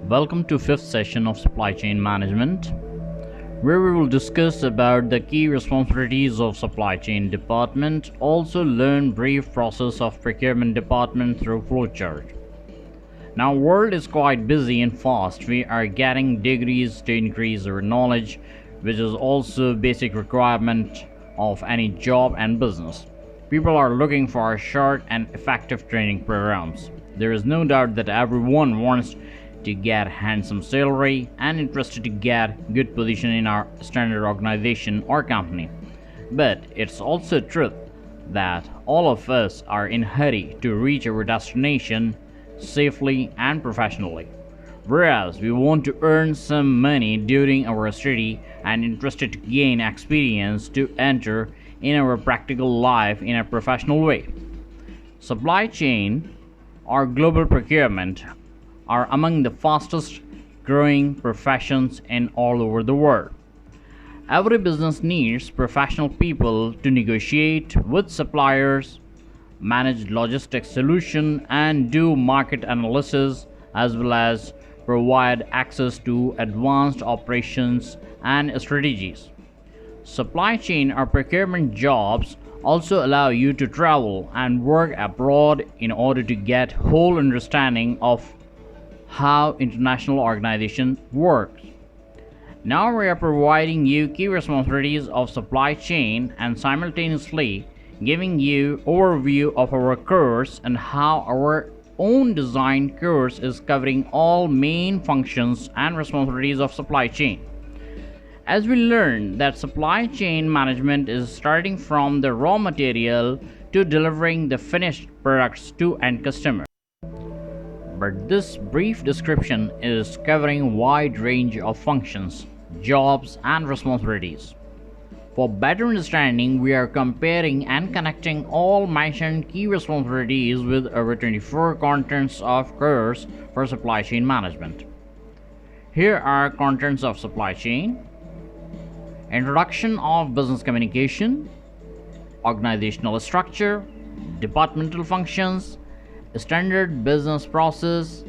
Welcome to fifth session of Supply Chain Management, where we will discuss about the key responsibilities of Supply Chain Department, also learn brief process of Procurement Department through flowchart. Now world is quite busy and fast. We are getting degrees to increase our knowledge, which is also basic requirement of any job and business. People are looking for short and effective training programs. There is no doubt that everyone wants to get handsome salary and interested to get good position in our standard organization or company. But it's also truth that all of us are in hurry to reach our destination safely and professionally. Whereas we want to earn some money during our study and interested to gain experience to enter in our practical life in a professional way. Supply chain or global procurement are among the fastest growing professions in all over the world. Every business needs professional people to negotiate with suppliers, manage logistics solution, and do market analysis, as well as provide access to advanced operations and strategies. Supply chain or procurement jobs also allow you to travel and work abroad in order to get whole understanding of how international organization works. Now we are providing you key responsibilities of supply chain and simultaneously giving you overview of our course and how our own design course is covering all main functions and responsibilities of supply chain. As we learn that supply chain management is starting from the raw material to delivering the finished products to end customer. But this brief description is covering a wide range of functions, jobs, and responsibilities. For better understanding, we are comparing and connecting all mentioned key responsibilities with our 24 contents of course for supply chain management. Here are contents of supply chain: introduction of business communication, organizational structure, departmental functions, standard business process,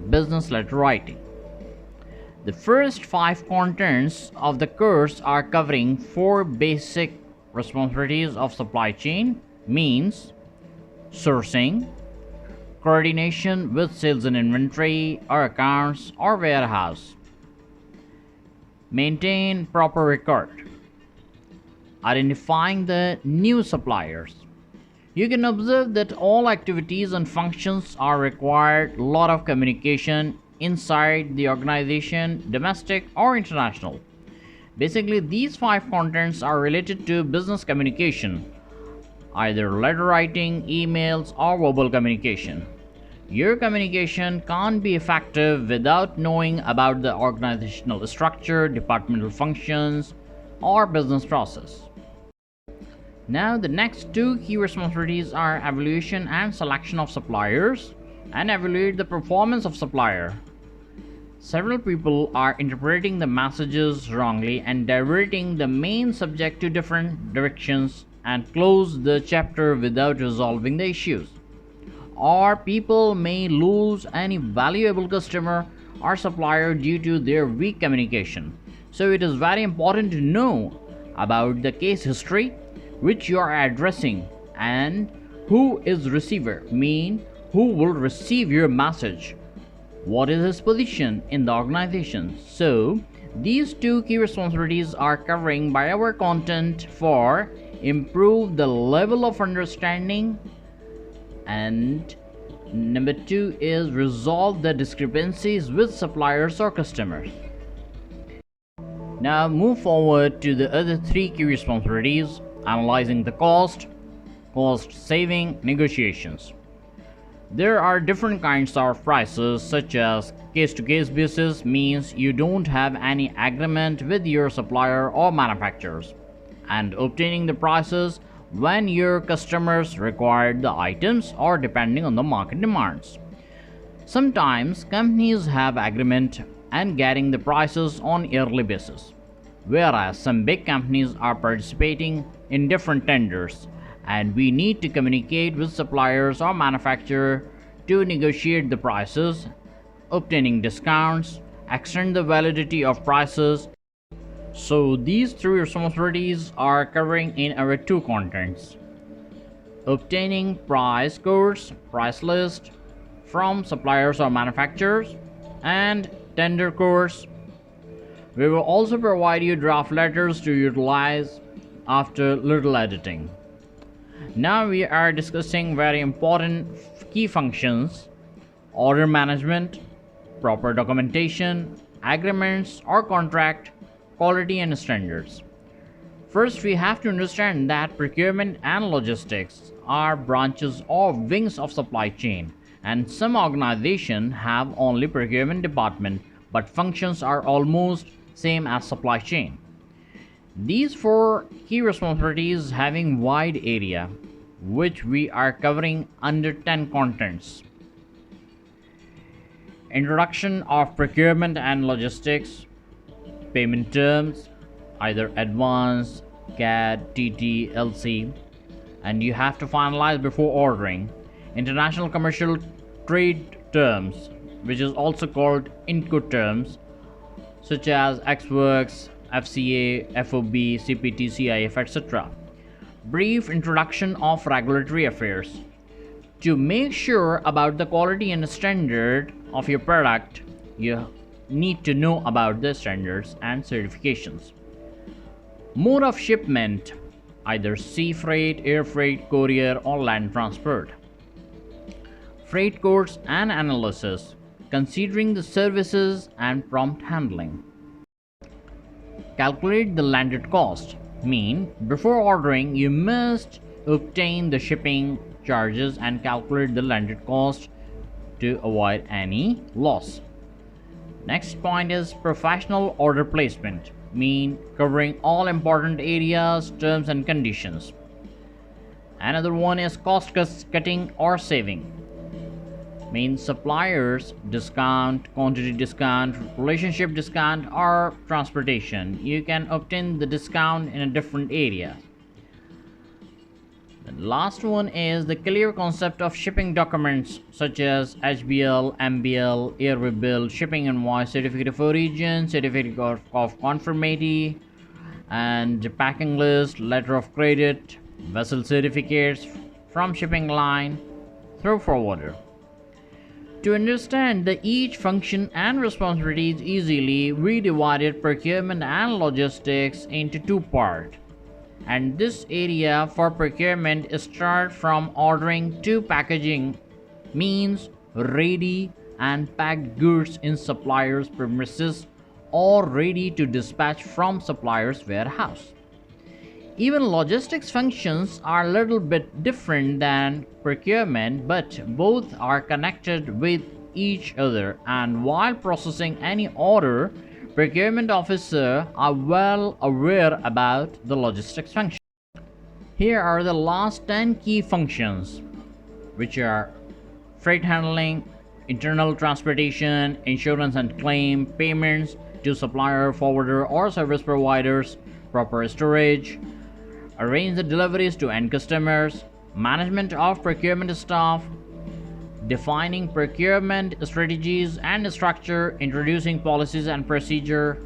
business letter writing. The first 5 contents of the course are covering 4 basic responsibilities of supply chain, means sourcing, coordination with sales and inventory or accounts or warehouse, maintain proper record, identifying the new suppliers. You can observe that all activities and functions are required a lot of communication inside the organization, domestic or international. Basically, these 5 contents are related to business communication, either letter writing, emails, or verbal communication. Your communication can't be effective without knowing about the organizational structure, departmental functions, or business process. Now the next 2 key responsibilities are evaluation and selection of suppliers and evaluate the performance of supplier. Several people are interpreting the messages wrongly and diverting the main subject to different directions and close the chapter without resolving the issues. Or people may lose any valuable customer or supplier due to their weak communication. So it is very important to know about the case history which you are addressing and who is receiver, mean who will receive your message, what is his position in the organization. So these 2 key responsibilities are covering by our content for improve the level of understanding, and number 2 is resolve the discrepancies with suppliers or customers. Now move forward to the other 3 key responsibilities: analyzing the cost saving, negotiations. There are different kinds of prices, such as case-to-case basis, means you don't have any agreement with your supplier or manufacturers, and obtaining the prices when your customers require the items or depending on the market demands. Sometimes companies have agreement and getting the prices on yearly basis, whereas some big companies are participating in different tenders, and we need to communicate with suppliers or manufacturer to negotiate the prices obtaining discounts, extend the validity of prices. So these three responsibilities are covering in our two contents: obtaining price codes, price list from suppliers or manufacturers, and tender codes. We will also provide you draft letters to utilize after little editing. Now we are discussing very important key functions: order management, proper documentation, agreements or contract, quality and standards. First, we have to understand that procurement and logistics are branches or wings of supply chain, and some organizations have only procurement department, but functions are almost same as supply chain. These four key responsibilities having wide area, which we are covering under 10 contents. Introduction of procurement and logistics, payment terms, either advance, CAD, TT, LC, and you have to finalize before ordering. International commercial trade terms, which is also called Incoterms, such as Ex-Works, FCA, FOB, CPT, CIF, etc. Brief introduction of regulatory affairs. To make sure about the quality and standard of your product, you need to know about the standards and certifications. Mode of shipment, either sea freight, air freight, courier or land transport. Freight codes and analysis, considering the services and prompt handling. Calculate the landed cost, mean before ordering you must obtain the shipping charges and calculate the landed cost to avoid any loss. Next point is professional order placement, mean covering all important areas, terms and conditions. Another one is cost cutting or saving, means suppliers discount, quantity discount, relationship discount or transportation. You can obtain the discount in a different area. The last one is the clear concept of shipping documents such as HBL, MBL, airway bill, shipping invoice, certificate of origin, certificate of conformity, and packing list, letter of credit, vessel certificates from shipping line through forwarder. To understand each function and responsibilities easily, we divided procurement and logistics into two parts. And this area for procurement start from ordering to packaging, means ready and packed goods in suppliers' premises or ready to dispatch from suppliers' warehouse. Even logistics functions are a little bit different than procurement, but both are connected with each other, and while processing any order, procurement officers are well aware about the logistics function. Here are the last 10 key functions, which are freight handling, internal transportation, insurance and claim, payments to supplier, forwarder or service providers, proper storage, arrange the deliveries to end customers, management of procurement staff, defining procurement strategies and structure, introducing policies and procedure,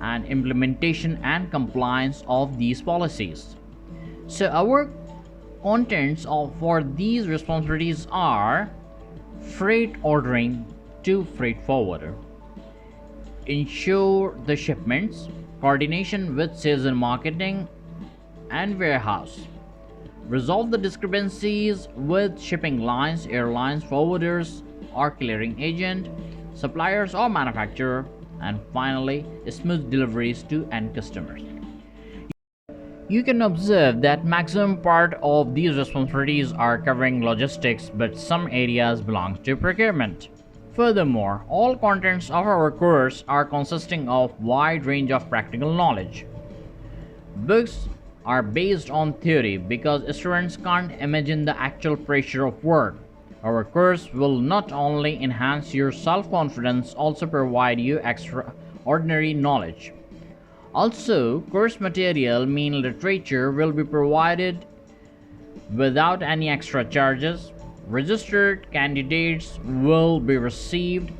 and implementation and compliance of these policies. So our contents for these responsibilities are: freight ordering to freight forwarder, ensure the shipments, coordination with sales and marketing and warehouse, resolve the discrepancies with shipping lines, airlines, forwarders or clearing agent, suppliers or manufacturer, and finally smooth deliveries to end customers. You can observe that maximum part of these responsibilities are covering logistics, but some areas belong to procurement. Furthermore, all contents of our course are consisting of wide range of practical knowledge. Books are based on theory because students can't imagine the actual pressure of work. Our course will not only enhance your self-confidence, also provide you extraordinary knowledge. Also, course material mean literature will be provided without any extra charges. Registered candidates will be received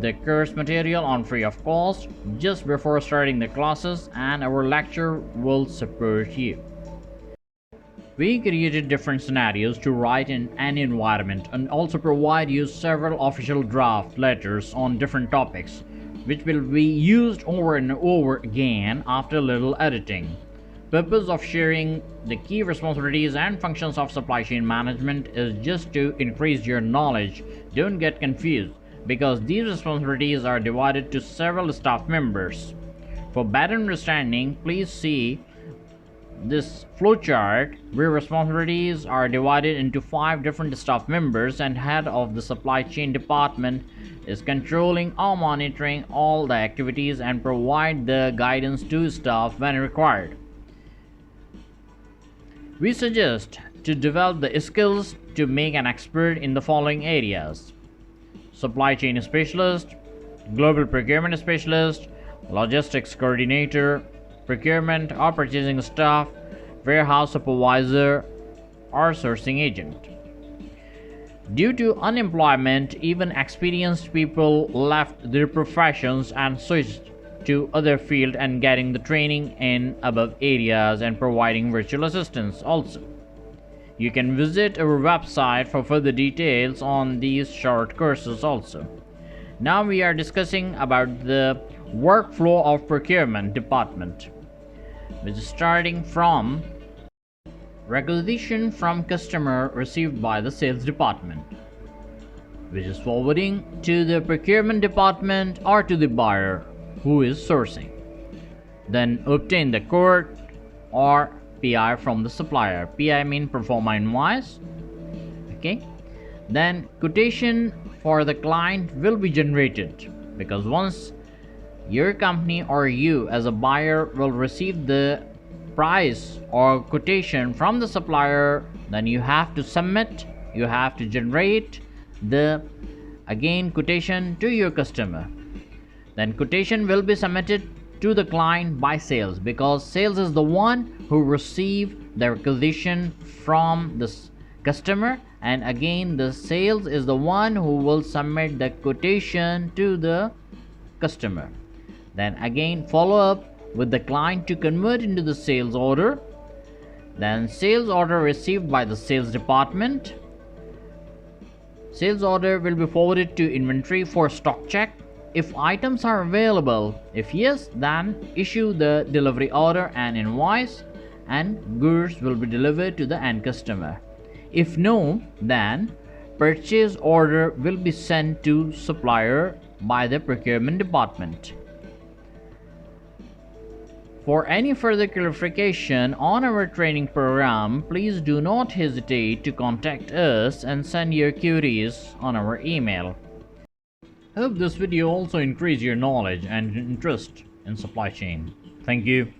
the course material on free of cost just before starting the classes, and our lecture will support you. We created different scenarios to write in an environment and also provide you several official draft letters on different topics, which will be used over and over again after a little editing. Purpose of sharing the key responsibilities and functions of supply chain management is just to increase your knowledge. Don't get confused, because these responsibilities are divided to several staff members. For better understanding, please see this flowchart where responsibilities are divided into 5 different staff members, and head of the supply chain department is controlling or monitoring all the activities and provide the guidance to staff when required. We suggest to develop the skills to make an expert in the following areas: supply chain specialist, global procurement specialist, logistics coordinator, procurement or purchasing staff, warehouse supervisor, or sourcing agent. Due to unemployment, even experienced people left their professions and switched to other fields and getting the training in above areas and providing virtual assistance also. You can visit our website for further details on these short courses also. Now we are discussing about the workflow of procurement department, which is starting from requisition from customer received by the sales department, which is forwarding to the procurement department or to the buyer who is sourcing. Then obtain the quote or PI from the supplier. PI means proformainvoice. Okay. Then quotation for the client will be generated, because once your company or you as a buyer will receive the price or quotation from the supplier, then you have to submit, you have to generate the quotation to your customer. Then quotation will be submitted to the client by sales, because sales is the one who receive the requisition from the customer, and again the sales is the one who will submit the quotation to the customer. Then again follow up with the client to convert into the sales order. Then sales order received by the sales department. Sales order will be forwarded to inventory for stock check. If items are available, if yes, then issue the delivery order and invoice, and goods will be delivered to the end customer. If no, then purchase order will be sent to supplier by the procurement department. For any further clarification on our training program, please do not hesitate to contact us and send your queries on our email. Hope this video also increased your knowledge and interest in supply chain. Thank you.